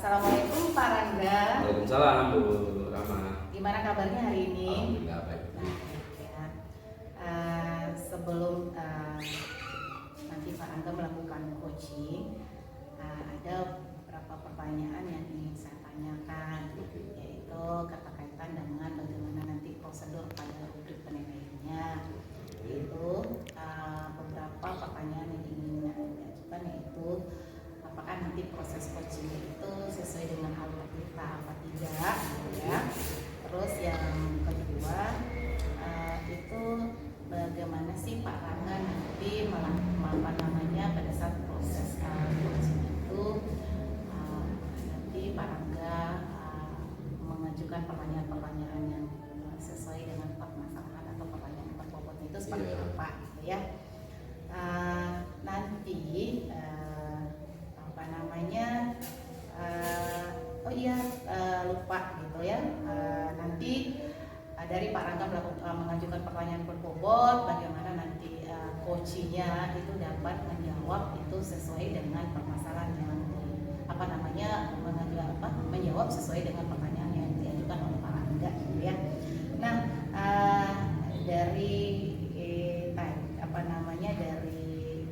Assalamualaikum Pak Rangga. Waalaikumsalam Bu Rama. Gimana kabarnya hari ini? Alhamdulillah baik. Ya. Sebelum nanti Pak Rangga melakukan coaching, ada beberapa pertanyaan yang ingin saya tanyakan, yaitu berkaitan dengan bagaimana nanti prosedur pada rubrik penilaiannya. Itu beberapa pertanyaan yang ingin diajukan, yaitu apakah nanti proses coaching itu sesuai dengan alur kita apa tidak, ya. Terus yang kedua itu bagaimana sih Pak Rangga nanti pada saat proses coaching itu nanti Pak Rangga mengajukan pertanyaan-pertanyaan yang sesuai dengan permasalahan atau pertanyaan berbobot itu seperti apa, gitu ya. Nanti lupa gitu ya, nanti dari Pak Rangga mengajukan pertanyaan berbobot, bagaimana nanti coachingnya itu dapat menjawab itu sesuai dengan permasalahan yang menjawab sesuai dengan pertanyaan yang diajukan oleh Pak Rangga, gitu ya. Nah, dari dari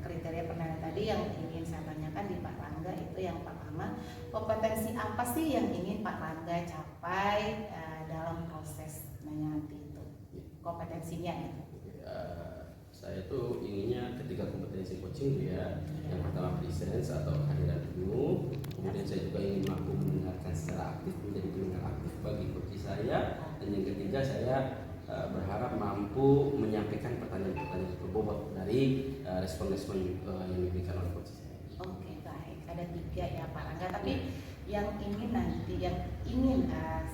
kriteria penilaian tadi yang ingin saya tanyakan di Pak Rangga itu yang pertama, kompetensi apa sih yang ingin Pak Rangga capai dalam proses nanti itu, kompetensinya gitu. Saya tuh inginnya ketika kompetensi coaching ya, yang pertama presence atau kehadiran penuh, kemudian saya juga ingin mampu mendengarkan secara aktif, menjadi pendengar aktif bagi coach saya, dan yang ketiga saya berharap mampu menyampaikan pertanyaan-pertanyaan berbobot dari respon-respon yang diberikan oleh coach saya. Oke, baik. Ada 3 ya Pak Rangga, tapi yang ingin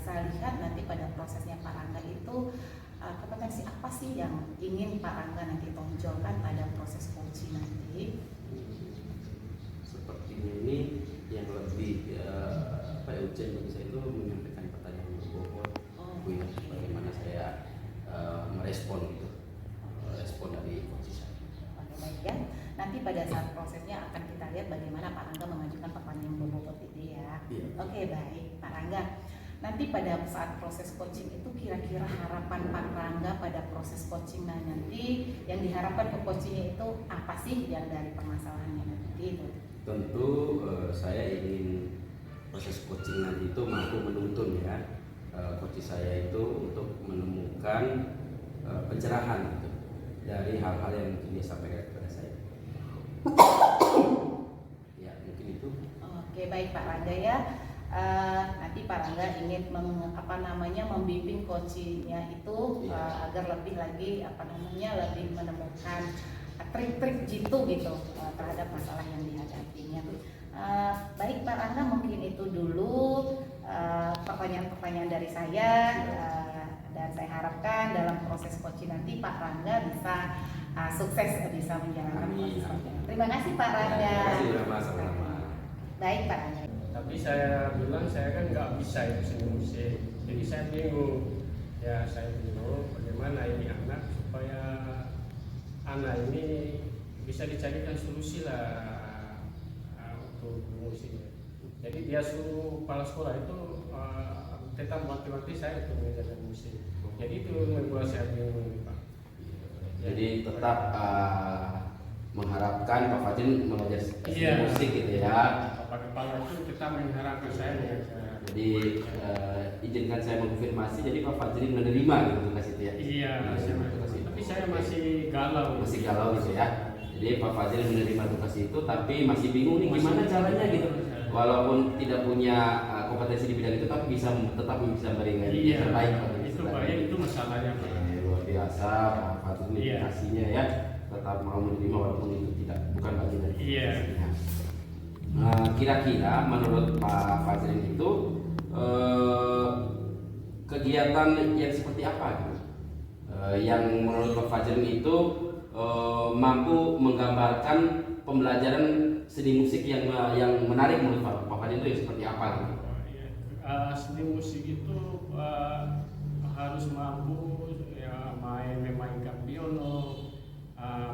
saya lihat nanti pada prosesnya Pak Rangga itu kompetensi apa sih yang ingin Pak Rangga nanti tonjolkan pada proses coaching nanti? Seperti ini yang lebih ujian bagi saya itu menyampaikan pertanyaan berbobot, bagaimana saya merespon gitu, respon dari coach saya. Oke, baik ya. Nanti pada saat prosesnya akan kita lihat bagaimana Pak Rangga mengajukan pertanyaan berbobot ini ya. Iya. Oke, baik Pak Rangga. Nanti pada saat proses coaching itu kira-kira harapan Pak Rangga pada proses coaching nanti yang diharapkan ke coachingnya itu apa sih yang dari permasalahannya nanti itu? Tentu saya ingin proses coaching nanti itu mampu menuntun ya coach saya itu untuk menemukan pencerahan gitu dari hal-hal yang mungkin dia sampaikan kepada saya. Ya mungkin itu. Oke, baik Pak Rangga ya. Nanti Pak Rangga ingin membimbing coachingnya itu agar lebih lagi lebih menemukan trik-trik jitu gitu terhadap masalah yang dihadapinya. Baik Pak Rangga, mungkin itu dulu pertanyaan-pertanyaan dari saya, dan saya harapkan dalam proses coaching nanti Pak Rangga bisa sukses bisa menjalankan proses coaching. Terima kasih Pak Rangga. Terima kasih sama-sama. Baik Pak Rangga. Tapi saya bilang saya kan nggak bisa itu seni musik, jadi saya bingung. Ya saya bingung bagaimana ini anak supaya anak ini bisa dicarikan solusi lah untuk musiknya. Jadi dia suruh kepala sekolah itu tetap mati-mati saya untuk mengajarkan musik. Jadi itu membuat saya bingung Pak. Jadi tetap mengharapkan Pak Fadil mengajar musik gitu ya. Pak Kepala itu kita mengharapkan saya. Jadi izinkan saya mengkonfirmasi, jadi Pak Fadil menerima gitu tugas itu ya? Iya, tapi saya masih galau. Masih galau gitu ya? Jadi Pak Fadil menerima tugas itu, tapi masih bingung nih gimana caranya gitu. Walaupun tidak punya kompetensi di bidang itu, tapi tetap bisa berikan yang terbaik. Itu masalahnya Pak. Luar biasa Pak Fadil dedikasinya ya, tetap mau menerima walaupun itu bukan bagian dari kompetensinya. Kira-kira menurut Pak Fajrin itu kegiatan yang seperti apa gitu? Yang menurut Pak Fajrin itu mampu menggambarkan pembelajaran seni musik yang menarik menurut Pak Fajrin itu yang seperti apa gitu? Seni musik itu harus mampu ya memainkan piano,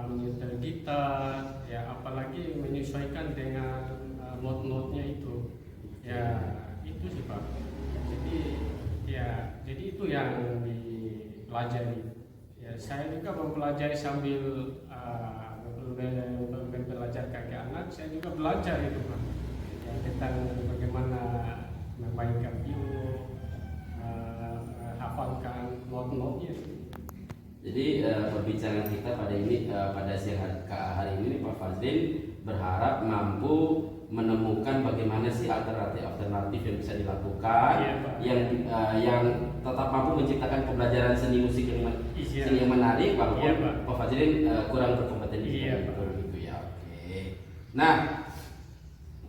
menyetel gitar, ya apalagi menyesuaikan dengan not-notnya itu. Ya itu sih Pak. Jadi ya jadi itu yang dipelajari. Ya saya juga mempelajari sambil belajar kaki anak, saya juga belajar itu Pak. Ya, tentang bagaimana memainkan piano, hafalkan not-notnya. Jadi perbincangan kita pada siang hari ini Pak Fazlin berharap mampu menemukan bagaimana sih alternatif yang bisa dilakukan, yang tetap mampu menciptakan pembelajaran seni musik yang menarik walaupun Pak Fazlin kurang berkompeten gitu ya. Oke. Nah,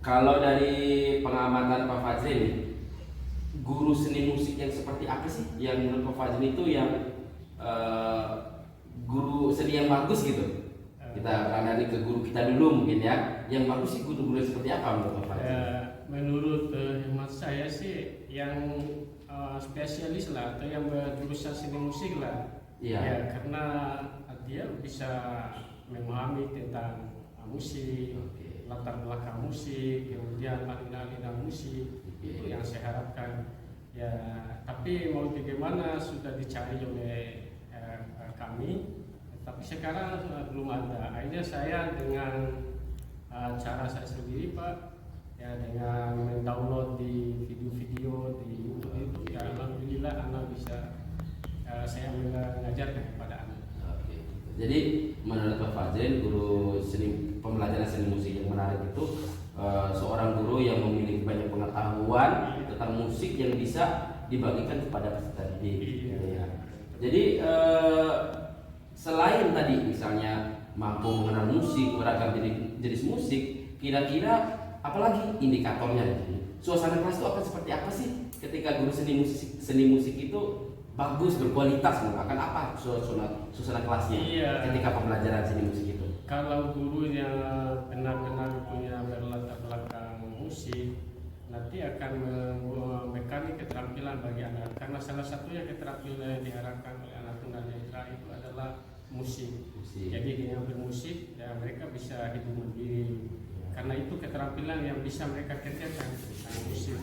kalau dari pengamatan Pak Fazlin, guru seni musik yang seperti apa sih yang menurut Pak Fazlin itu yang guru seni yang bagus gitu? Kita akan ke guru kita dulu mungkin ya. Yang bagus sih guru-guru seperti apa menurut Pak Fazlin? Menurut hemat saya sih yang spesialis lah atau yang berjurusan seni musik lah. Iya. Ya, karena dia bisa memahami tentang musik, latar belakang musik, kemudian aliran musik. Itu yang saya harapkan. Ya, tapi mau bagaimana sudah dicari oleh kami, tapi sekarang belum ada. Akhirnya saya dengan cara saya sendiri Pak, ya dengan mendownload di video-video di YouTube itu, ya alhamdulillah anak bisa saya mengajarkan kepada anak. Oke. Jadi menurut Pak Fazlin, guru pembelajaran seni musik yang menarik itu seorang guru yang memiliki banyak pengetahuan tentang musik yang bisa dibagikan kepada peserta didik. Ya. Jadi selain tadi misalnya mampu mengenal musik, beragam jenis musik, kira-kira apalagi indikatornya? Suasana kelas itu akan seperti apa sih ketika guru seni musik itu bagus, berkualitas, akan apa suasana kelasnya ketika pembelajaran seni musik itu? Kalau gurunya benar-benar punya berlatar belakang musik, nanti akan membekali keterampilan bagi anak. Karena salah satunya keterampilan yang diharapkan oleh anak tunanetra itu adalah musik. Jadi dengan bermusik, ya mereka bisa hidup mandiri. Karena itu keterampilan yang bisa mereka kerjakan tentang musik.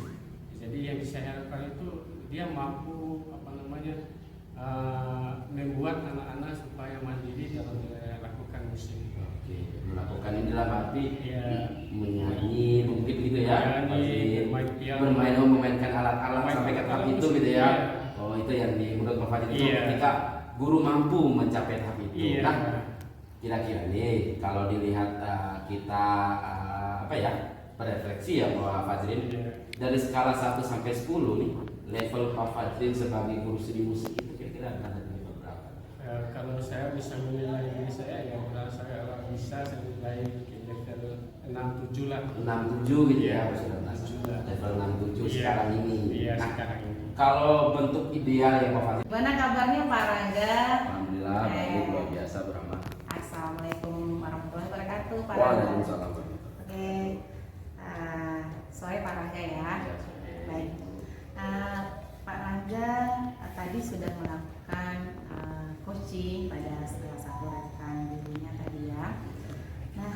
Jadi yang saya harapkan itu dia mampu membuat anak-anak supaya mandiri dalam melakukan musik. Melakukan ini dalam arti menyanyi, mungkin gitu ya, memainkan alat-alat sampai ke tahap itu gitu ya. Oh, itu yang menurut Pak Fazlin itu ketika guru mampu mencapai tahap itu. Nah, kira-kira nih kalau dilihat kita berefleksi ya Pak Fazlin, dari skala 1 sampai 10 nih, level Pak Fazlin sebagai guru seni musik itu kira-kira ada level berapa? Kalau saya bisa menilai diri saya, ya saya bisa nilai level 6-7 lah. 6-7 gitu ya, level 6-7 sekarang ini. Sekarang ini. Kalau bentuk ideal ya Pak Fazlin. Gimana kabarnya Pak Rangga? Alhamdulillah baik, luar biasa beramal. Assalamualaikum warahmatullahi wabarakatuh Pak Rangga. Waalaikumsalam. Oke, sore Pak Rangga ya. Baik. Pak Rangga tadi sudah melakukan coaching pada salah satu rekan dirinya tadi ya. Nah,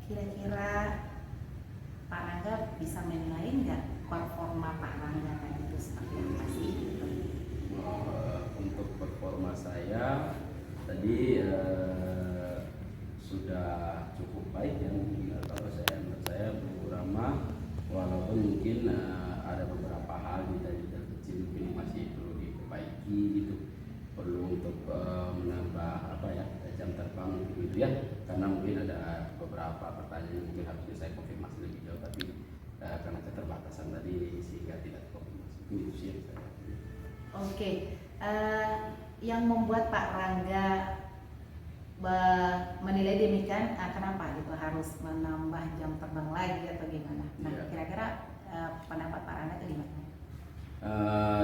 kira-kira Pak Rangga bisa menilai nggak performa Pak Rangga tadi itu seperti apa sih? Untuk performa saya tadi sudah cukup baik ya, kalau menurut saya Bu Rama, walaupun mungkin ada beberapa hal di detail kecil mungkin masih perlu diperbaiki gitu, perlu untuk menambah jam terbang gitu ya, karena mungkin ada beberapa pertanyaan yang mungkin harus saya konfirmasi lebih jauh, tapi karena keterbatasan tadi sehingga tidak terkonfirmasi itu sih yang saya. Oke, yang membuat Pak Rangga menilai demikian, kenapa gitu harus menambah jam terbang lagi atau gimana? Nah, kira-kira pendapat Pak Rangga itu gimana?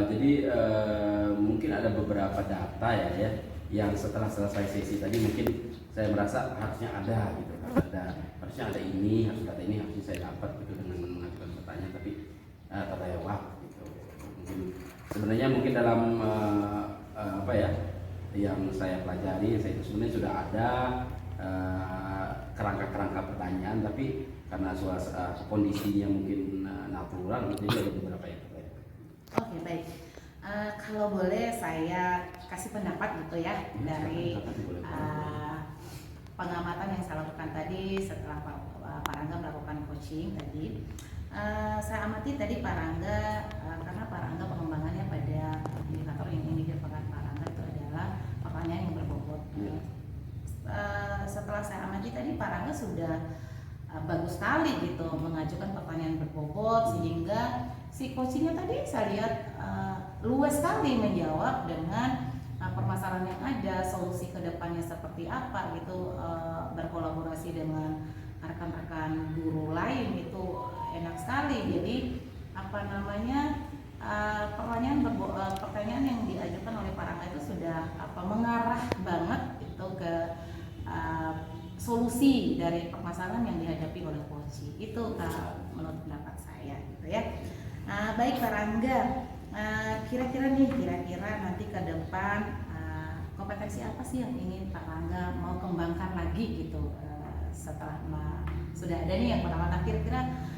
Jadi mungkin ada beberapa data ya yang setelah selesai sesi tadi mungkin saya merasa harusnya ada gitu, harusnya ada ini, harusnya saya dapat gitu dengan mengajukan pertanyaan, tapi terlewat gitu. Mungkin dalam yang saya pelajari, saya itu sebenarnya sudah ada kerangka-kerangka pertanyaan, tapi karena suasana kondisinya mungkin natural, jadi ada beberapa yang terkait. Oke, baik. Kalau boleh saya kasih pendapat gitu ya dari pengamatan yang saya lakukan tadi setelah Pak Rangga melakukan coaching tadi. Saya amati tadi Pak Rangga, karena Pak Rangga pengembangannya pada indikator yang ingin dilakukan Pak Rangga itu adalah pertanyaan yang berbobot. Setelah saya amati tadi Pak Rangga sudah bagus sekali gitu mengajukan pertanyaan berbobot, sehingga si coachingnya tadi saya lihat luas sekali menjawab dengan permasalahan yang ada, solusi kedepannya seperti apa gitu, berkolaborasi dengan rekan-rekan guru lain itu enak sekali. Jadi pertanyaan yang diajukan oleh Pak Rangga itu sudah mengarah banget itu ke solusi dari permasalahan yang dihadapi oleh coaching. Itu menurut pendapat saya gitu ya. Baik Pak Rangga, kira-kira nanti ke depan kompetensi apa sih yang ingin Pak Rangga mau kembangkan lagi gitu, setelah sudah ada nih yang pertama, kira-kira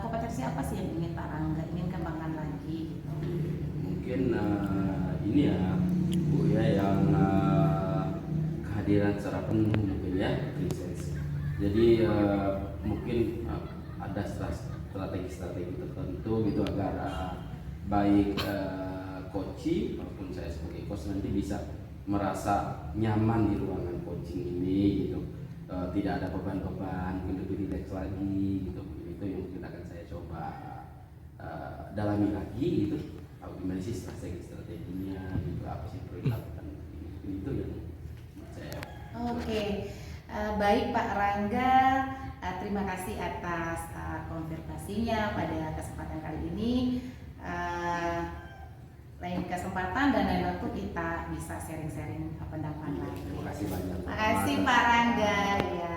kompetensi apa sih yang ingin Pak Rangga ingin kembangkan lagi gitu? Mungkin ini ya Bu ya, yang kehadiran secara penuh mungkin ya, presence. Jadi mungkin ada strategi tertentu gitu agar baik coaching maupun saya sebagai coach nanti bisa merasa nyaman di ruangan coaching ini gitu. Tidak ada beban-beban, mungkin lebih rileks lagi gitu. Itu yang mungkin akan saya coba dalami lagi gitu. Gimana sih strateginya gitu, apa sih perlu dilakukan, itu yang saya. Oke. Baik Pak Rangga, terima kasih atas konfirmasinya pada kesempatan kali ini. Lain kesempatan dan lain waktu kita bisa sharing-sharing pendapat lagi. Terima kasih banyak. Terima kasih Pak Rangga ya.